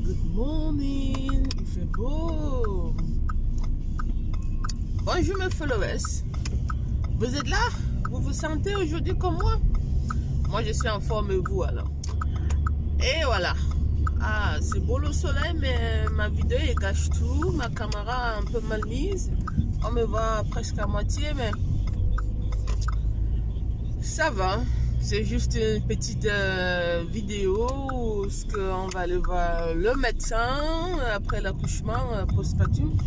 Good morning, il fait beau. Bonjour mes followers. Vous êtes là? Vous vous sentez aujourd'hui comme moi? Moi je suis en forme et vous alors. Et voilà. Ah, c'est beau le soleil, mais ma vidéo elle gâche tout. Ma caméra un peu mal mise. On me voit presque à moitié, mais ça va. C'est juste une petite vidéo où on va aller voir le médecin après l'accouchement postpartum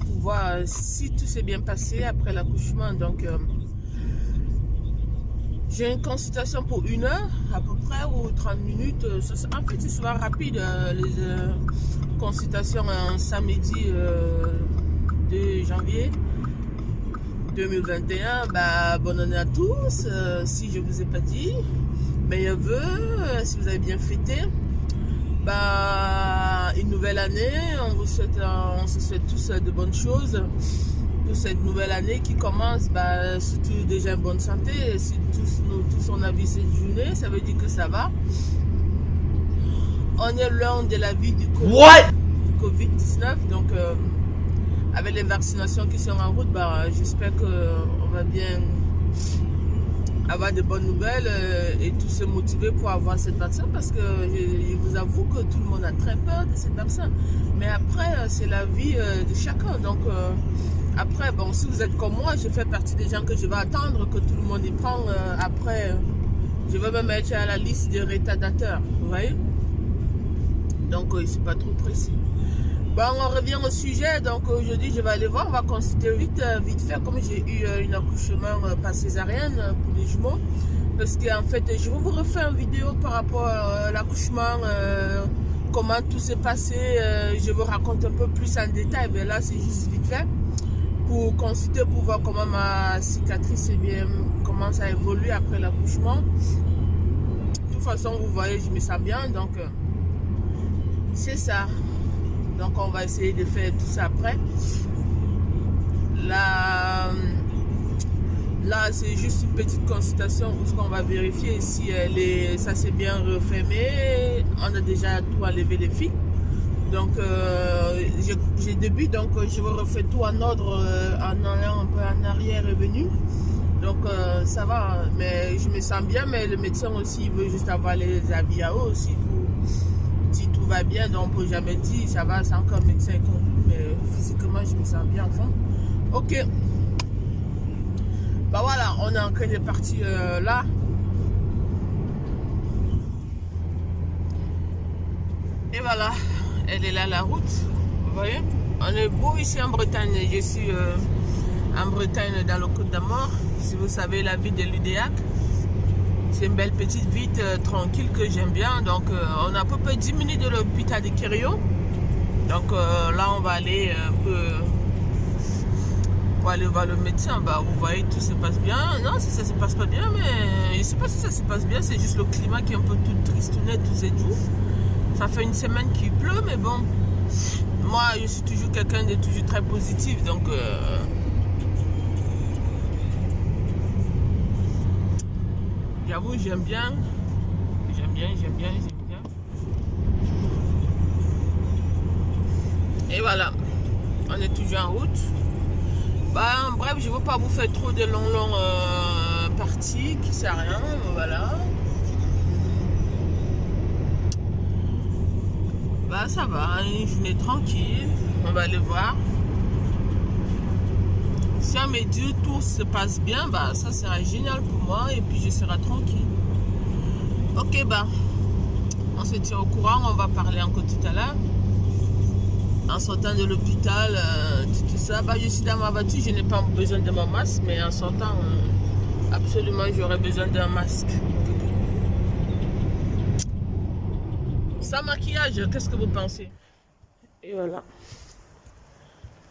pour voir si tout s'est bien passé après l'accouchement. Donc, j'ai une consultation pour 1 heure à peu près ou 30 minutes. En fait, c'est souvent rapide les consultations un samedi 2 janvier 2021. Bah, bonne année à tous. Si je ne vous ai pas dit, meilleurs vœux, si vous avez bien fêté. Bah, une nouvelle année. On se souhaite tous de bonnes choses pour cette nouvelle année qui commence. Bah, surtout déjà une bonne santé. Si tous on a vu cette journée, ça veut dire que ça va. On est loin de la vie du Covid-19. Donc, avec les vaccinations qui sont en route, bah, j'espère qu'on va bien avoir de bonnes nouvelles et tous se motiver pour avoir cette vaccin, parce que je vous avoue que tout le monde a très peur de cette vaccin. Mais après, c'est la vie de chacun. Donc, après, bon, si vous êtes comme moi, je fais partie des gens que je vais attendre que tout le monde y prend. Après, je vais me mettre à la liste des retardateurs. Vous voyez? Donc, je ne suis pas trop précis. Bon, on revient au sujet. Donc aujourd'hui, je vais aller voir. On va consulter vite fait, comme j'ai eu un accouchement par césarienne pour les jumeaux. Parce qu'en fait, je vais vous refaire une vidéo par rapport à l'accouchement, comment tout s'est passé. Je vous raconte un peu plus en détail. Mais là, c'est juste vite fait pour consulter, pour voir comment ma cicatrice commence à évoluer après l'accouchement. De toute façon, vous voyez, je me sens bien. Donc, c'est ça. Donc on va essayer de faire tout ça après. Là c'est juste une petite consultation où on va vérifier si ça s'est bien refermé. On a déjà tout enlevé les fils. Donc j'ai début, donc je vais refaire tout en ordre en allant un peu en arrière et venu. Donc ça va, mais je me sens bien, mais le médecin aussi il veut juste avoir les avis à eux aussi. Si tout va bien, donc on ne peut jamais dire ça va, c'est encore médecin conclu, mais physiquement je me sens bien en fond. Ok. Bah voilà, on est en train de partir là. Et voilà, elle est là la route. Vous voyez, on est beau ici en Bretagne. Je suis en Bretagne dans le Côte d'Armor. Si vous savez la ville de Ludéac. C'est une belle petite ville tranquille que j'aime bien. Donc on a à peu près 10 minutes de l'hôpital de Quirion. Donc là on va aller un peu pour aller voir le médecin. Bah, vous voyez, tout se passe bien. Non, si ça se passe pas bien, mais je sais pas si ça se passe bien. C'est juste le climat qui est un peu tout tristounet tous ces jours. Ça fait une semaine qu'il pleut, mais bon, moi je suis toujours quelqu'un de toujours très positif. Donc j'avoue, j'aime bien. Et voilà, on est toujours en route. Bah, bref, je ne veux pas vous faire trop de longs parties qui ne sert à rien. Voilà. Bah, ça va, une journée tranquille. On va aller voir. Si on me dit tout se passe bien, bah ça sera génial pour moi et puis je serai tranquille. Ok, bah on se tient au courant, on va parler encore tout à l'heure. En sortant de l'hôpital, tout ça, bah je suis dans ma voiture, je n'ai pas besoin de mon masque, mais en sortant, absolument j'aurais besoin d'un masque. Sans maquillage, qu'est-ce que vous pensez? Et voilà,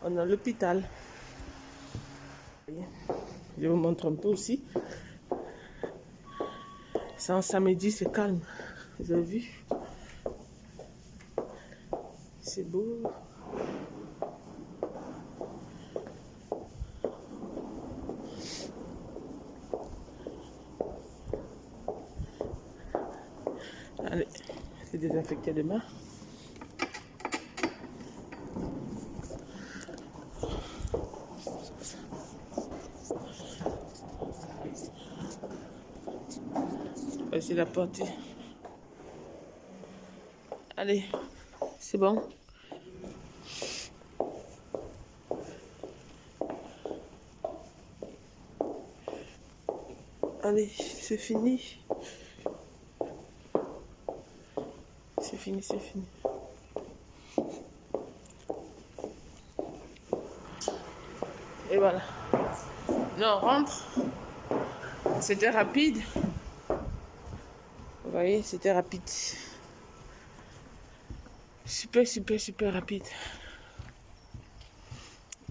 on a l'hôpital. Je vous montre un peu aussi. C'est un samedi, c'est calme. Vous avez vu? C'est beau. Allez, c'est désinfecté les mains. C'est la porte. Allez, c'est bon. Allez, c'est fini. C'est fini, c'est fini. Et voilà. Non, rentre. C'était rapide. Vous voyez, c'était rapide. Super, super, super rapide.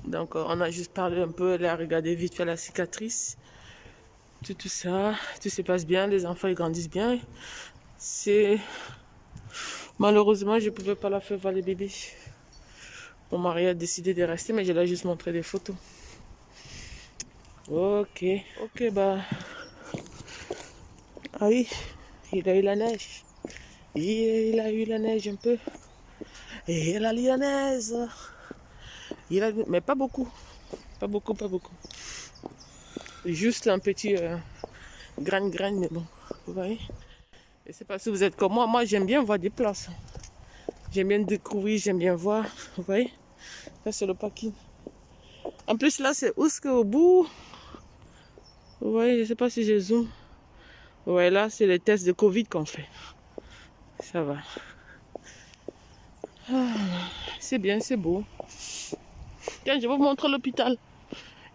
Donc, on a juste parlé un peu. Elle a regardé vite fait la cicatrice. Tout ça. Tout se passe bien. Les enfants, ils grandissent bien. C'est... Malheureusement, je ne pouvais pas la faire voir les bébés. Mon mari a décidé de rester, mais je lui ai juste montré des photos. Ok, bah... Ah oui, il a eu la neige. Il a eu la neige un peu. Et la lyonnaise. Mais pas beaucoup. Pas beaucoup. Juste un petit grain, mais bon, vous voyez. Je ne sais pas si vous êtes comme moi. Moi, j'aime bien voir des places. J'aime bien découvrir, j'aime bien voir. Vous voyez. Ça, c'est le parking. En plus, là, c'est jusqu'au au bout. Vous voyez, je ne sais pas si je zoome. Ouais, là, c'est les tests de Covid qu'on fait. Ça va. Ah, c'est bien, c'est beau. Tiens, je vais vous montrer l'hôpital.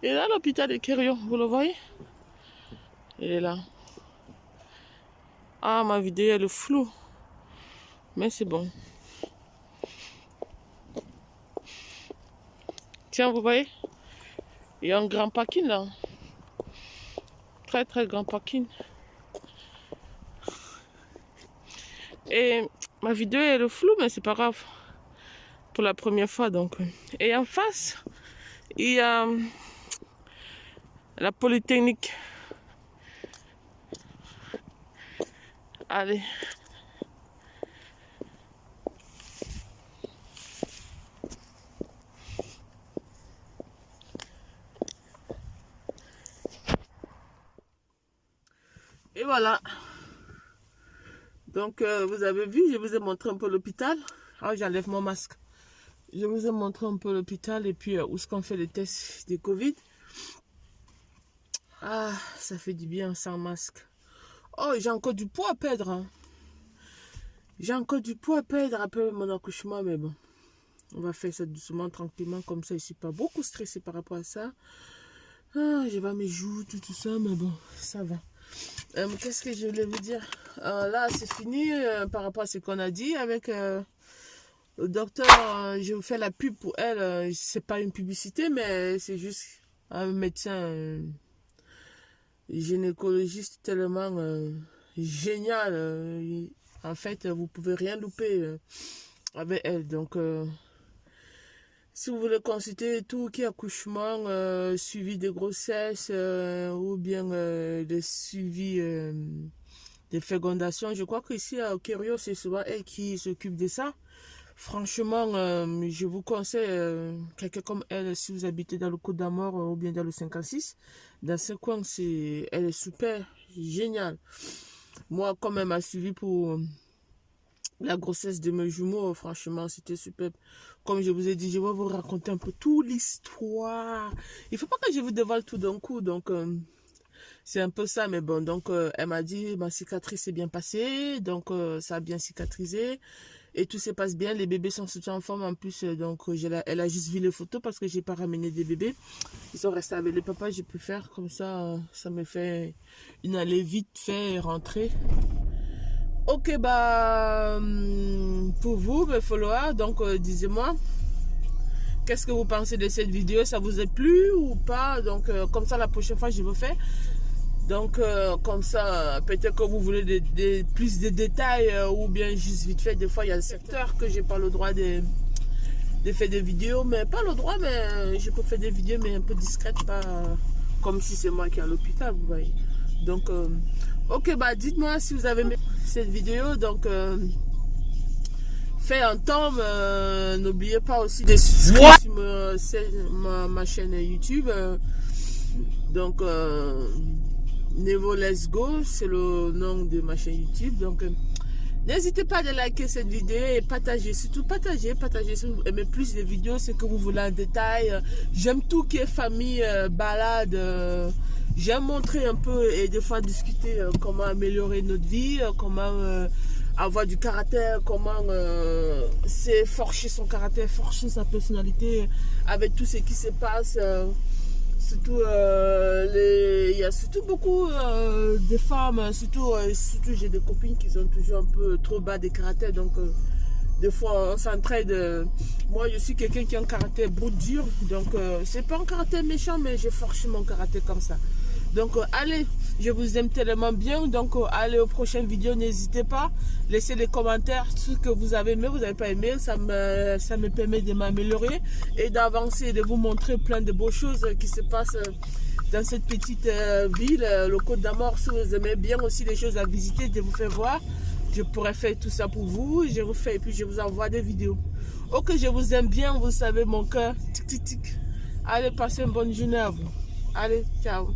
Et là, l'hôpital de Kérion, vous le voyez? Il est là. Ah, ma vidéo, elle est floue. Mais c'est bon. Tiens, vous voyez? Il y a un grand parking là. Très, très grand parking. Et ma vidéo, elle est floue, mais c'est pas grave. Pour la première fois, donc. Et en face, il y a la Polytechnique. Allez. Et voilà. Donc, vous avez vu, je vous ai montré un peu l'hôpital. Ah, j'enlève mon masque. Je vous ai montré un peu l'hôpital et puis où est-ce qu'on fait les tests de Covid. Ah, ça fait du bien sans masque. Oh, j'ai encore du poids à perdre. Hein. J'ai encore du poids à perdre après mon accouchement, mais bon. On va faire ça doucement, tranquillement, comme ça. Je ne suis pas beaucoup stressée par rapport à ça. Ah, je vais mes joues, tout ça, mais bon, ça va. Qu'est-ce que je voulais vous dire? Là, c'est fini par rapport à ce qu'on a dit avec le docteur. Je vous fais la pub pour elle. C'est pas une publicité, mais c'est juste un médecin gynécologiste tellement génial. En fait, vous pouvez rien louper avec elle. Donc, si vous voulez consulter tout qui est accouchement, suivi de grossesse ou bien le suivi des fécondations, je crois qu'ici à Kérion, c'est souvent elle qui s'occupe de ça. Franchement, je vous conseille quelqu'un comme elle si vous habitez dans le Côte d'Armor ou bien dans le 56. Dans ce coin, elle est super géniale. Moi, quand elle m'a suivi pour la grossesse de mes jumeaux, franchement, c'était super. Comme je vous ai dit, je vais vous raconter un peu toute l'histoire. Il ne faut pas que je vous dévoile tout d'un coup, donc c'est un peu ça. Mais bon, donc elle m'a dit, ma cicatrice est bien passée, donc ça a bien cicatrisé. Et tout se passe bien, les bébés sont sortis en forme en plus, donc elle a juste vu les photos parce que j'ai pas ramené des bébés. Ils sont restés avec les papas, j'ai pu faire comme ça, ça me fait une allée vite fait et rentrer. Ok, bah, pour vous, mes followers, donc disez-moi, qu'est-ce que vous pensez de cette vidéo? Ça vous a plu ou pas? Donc, comme ça, la prochaine fois, je vous fais. Donc, comme ça, peut-être que vous voulez plus de détails ou bien juste vite fait. Des fois, il y a des secteurs que j'ai pas le droit de faire des vidéos, mais pas le droit, mais je peux faire des vidéos, mais un peu discrètes, pas comme si c'est moi qui est à l'hôpital, vous voyez. Donc, ok, bah, dites-moi si vous avez aimé cette vidéo. Donc, faites un temps, n'oubliez pas aussi de subscrire sur ma chaîne YouTube. Donc, Nevo Let's Go, c'est le nom de ma chaîne YouTube. Donc, n'hésitez pas à liker cette vidéo et partager. Surtout partager si vous aimez plus de vidéos, c'est que vous voulez en détail. J'aime tout qui est famille, balade. J'aime montrer un peu et des fois discuter comment améliorer notre vie, comment avoir du caractère, comment c'est forger son caractère, forger sa personnalité avec tout ce qui se passe. Surtout, il y a surtout beaucoup de femmes, surtout j'ai des copines qui sont toujours un peu trop bas de caractère, donc des fois on s'entraide. Moi je suis quelqu'un qui a un caractère brut dur, donc c'est pas un caractère méchant, mais j'ai forgé mon caractère comme ça. Donc allez, je vous aime tellement bien, donc allez aux prochaines vidéos, n'hésitez pas, laissez les commentaires, ce que vous avez aimé, vous n'avez pas aimé, ça me permet de m'améliorer et d'avancer, de vous montrer plein de beaux choses qui se passent dans cette petite ville, le Côte d'Amour. Si vous aimez bien aussi les choses à visiter, de vous faire voir, je pourrais faire tout ça pour vous, je vous fais et puis je vous envoie des vidéos. Ok, je vous aime bien, vous savez mon cœur, tic tic tic. Allez, passez une bonne journée à vous. Allez, ciao.